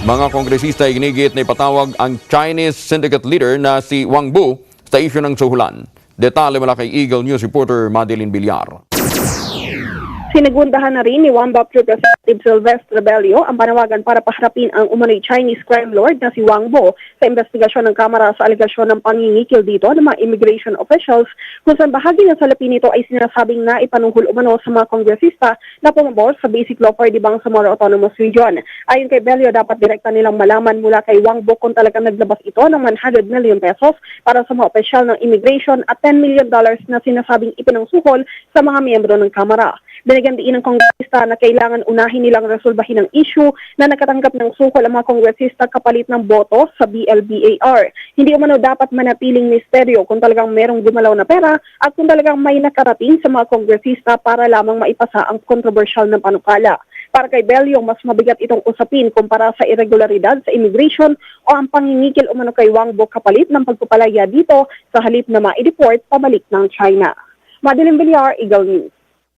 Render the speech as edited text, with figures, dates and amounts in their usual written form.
Mga kongresista iginigit na ipatawag ang Chinese syndicate leader na si Wang Bu sa isyu ng suhulan. Detalye mula kay Eagle News reporter Madeline Villar. Sinagundahan na rin ni Wambap Representative Sylvestre Rebello ang panawagan para paharapin ang umano'y Chinese crime lord na si Wang Bu sa investigasyon ng Kamara sa alegasyon ng pangingikil dito ng mga immigration officials kung saan bahagi ng salapi nito ay sinasabing na ipanuhol umano sa mga kongresista na pumabor sa Basic Law for the Bangsamoro Autonomous Region. Ayon kay Bello, dapat direkta nilang malaman mula kay Wang Bu kung talagang naglabas ito ng 100 million pesos para sa mga opisyal ng immigration at $10 million na sinasabing ipinangsuhol sa mga miyembro ng Kamara. Binigyan din ng kongresista na kailangan unahin nilang resolbahin ang issue na nakatanggap ng sukol ang mga kongresista kapalit ng boto sa BLBAR. Hindi umano dapat manatiling misteryo kung talagang merong gumalaw na pera at kung talagang may nakarating sa mga kongresista para lamang maipasa ang kontrobersyal na panukala. Para kay Bello, mas mabigat itong usapin kumpara sa irregularidad sa immigration o ang pangingikil umano kay Wang Bu kapalit ng pagpapalaya dito sa halip na ma-deport pabalik ng China. Madeline Villar, Eagle News.